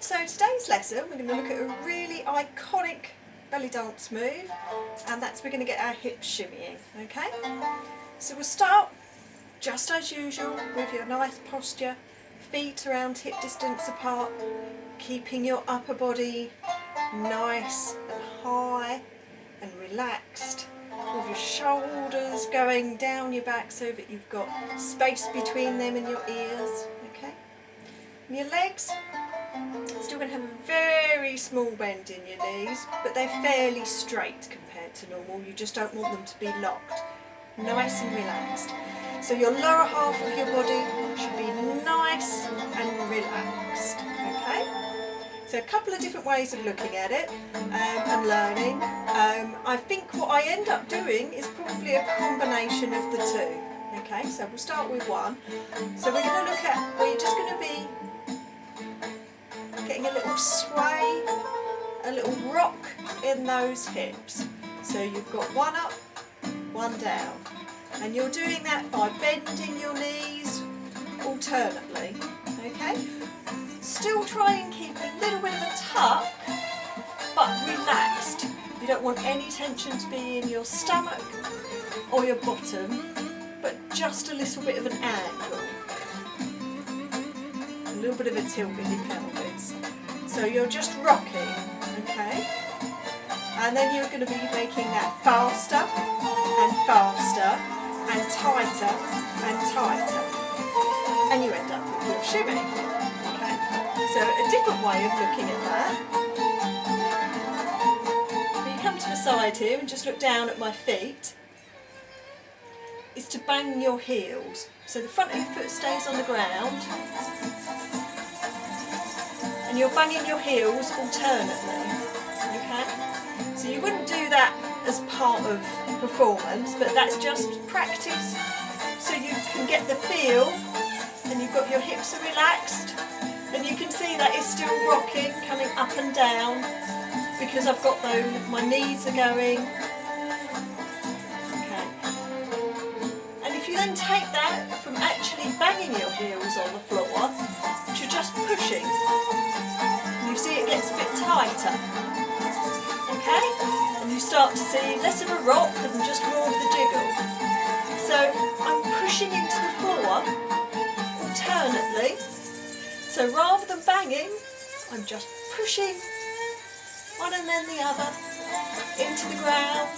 So today's lesson we're going to look at a really iconic belly dance move, and that's we're going to get our hips shimmying, okay? So we'll start just as usual with your nice posture, feet around hip distance apart, keeping your upper body nice and high and relaxed, with your shoulders going down your back so that you've got space between them and your ears, okay? And your legs, still going to have a very small bend in your knees, but they're fairly straight compared to normal. You just don't want them to be locked. Nice and relaxed. So your lower half of your body should be nice and relaxed, okay? So a couple of different ways of looking at it and learning. I think what I end up doing is probably a combination of the two, okay? So we'll start with one. So we're going to look at where you're just going to be getting a little sway, a little rock in those hips. So you've got one up, one down. And you're doing that by bending your knees alternately, okay? Still try and keep a little bit of a tuck, but relaxed. You don't want any tension to be in your stomach or your bottom, but just a little bit of an angle. A little bit of a tilt in your pelvis. So you're just rocking, okay? And then you're going to be making that faster and faster and tighter and tighter. And you end up with your shimmy, okay? So a different way of looking at that. When you come to the side here and just look down at my feet, is to bang your heels. So the front of your foot stays on the ground, and you're banging your heels alternately, okay? So you wouldn't do that as part of performance, but that's just practice so you can get the feel, and you've got your hips are relaxed, and you can see that it's still rocking, coming up and down, because I've got those, my knees are going. Okay. And if you then take that from actually banging your heels on the floor to just pushing, you see it gets a bit tighter, okay? And you start to see less of a rock and just more of the jiggle. So I'm pushing into the floor alternately. So rather than banging, I'm just pushing one and then the other into the ground.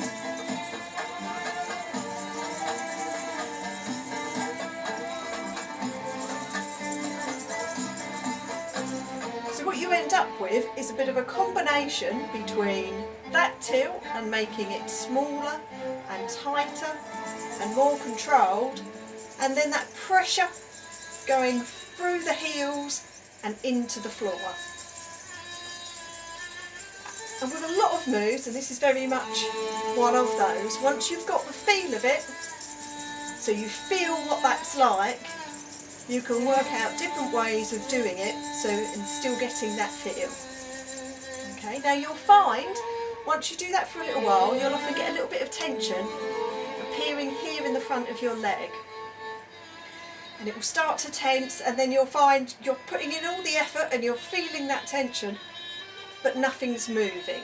So what you end up with is a bit of a combination between that tilt and making it smaller and tighter and more controlled, and then that pressure going through the heels and into the floor. And with a lot of moves, and this is very much one of those, once you've got the feel of it, so you feel what that's like, you can work out different ways of doing it, so and still getting that feel. Okay, now you'll find once you do that for a little while, you'll often get a little bit of tension appearing here in the front of your leg. And it will start to tense, and then you'll find you're putting in all the effort and you're feeling that tension, but nothing's moving.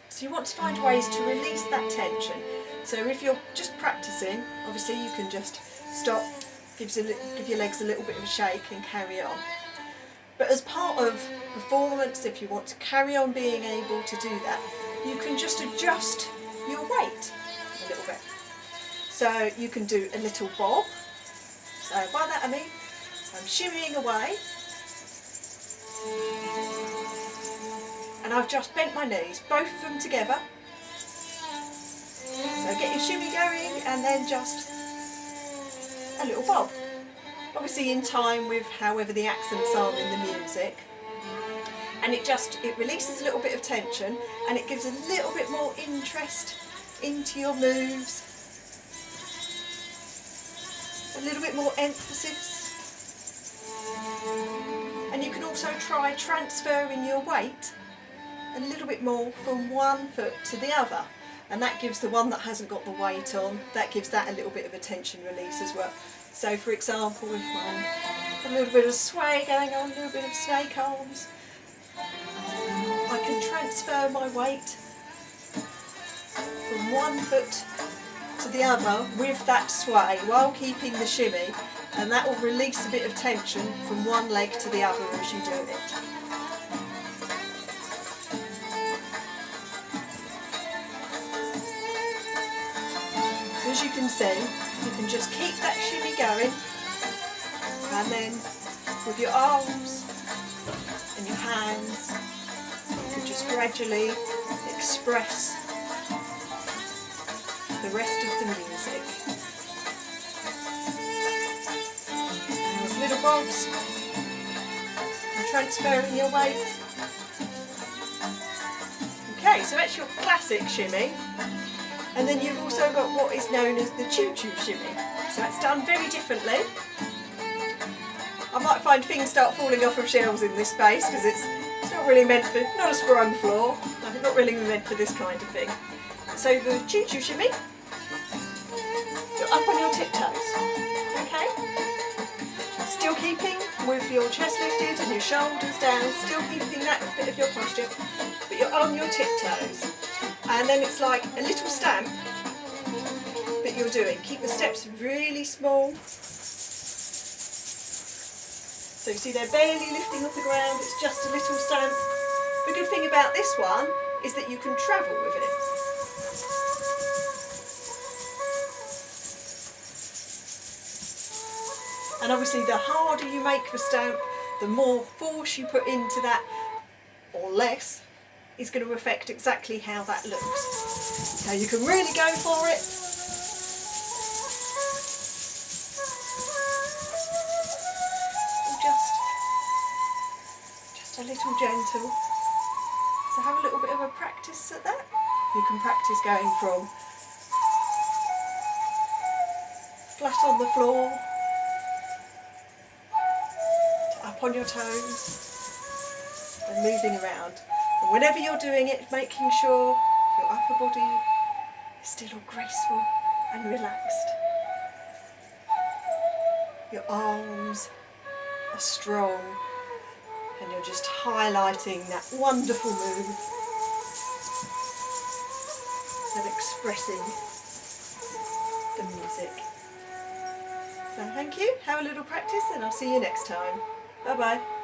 So you want to find ways to release that tension. So if you're just practicing, obviously you can just stop, give your legs a little bit of a shake and carry on. But as part of performance, if you want to carry on being able to do that, you can just adjust your weight a little bit. So you can do a little bob. So by that I mean I'm shimmying away, and I've just bent my knees, both of them together. So get your shimmy going, and then just a little bob. Obviously in time with however the accents are in the music. And it releases a little bit of tension, and it gives a little bit more interest into your moves. A little bit more emphasis. And you can also try transferring your weight a little bit more from one foot to the other, and that gives the one that hasn't got the weight on, that gives that a little bit of a tension release as well. So for example, if I'm a little bit of sway going on, a little bit of snake arms, transfer my weight from one foot to the other with that sway while keeping the shimmy, and that will release a bit of tension from one leg to the other as you do it. So as you can see, you can just keep that shimmy going, and then with your arms and your hands you can just gradually express the rest of the music. And with little bobs and transferring your weight. Okay, so that's your classic shimmy. And then you've also got what is known as the choo-choo shimmy. So it's done very differently. I might find things start falling off of shelves in this space because it's not really meant for, not a sprung floor, not really meant for this kind of thing. So the choo-choo shimmy, you're up on your tiptoes, okay? Still keeping with your chest lifted and your shoulders down, still keeping that bit of your posture, but you're on your tiptoes. And then it's like a little stamp that you're doing. Keep the steps really small. So you see they're barely lifting off the ground, it's just a little stamp. The good thing about this one is that you can travel with it. And obviously the harder you make the stamp, the more force you put into that, or less, is going to affect exactly how that looks. So you can really go for it. Just a little gentle. So have a little bit of a practice at that. You can practice going from flat on the floor to up on your toes and moving around. And whenever you're doing it, making sure your upper body is still all graceful and relaxed. Your arms are strong and you're just highlighting that wonderful move and expressing the music. So thank you, have a little practice and I'll see you next time. Bye bye.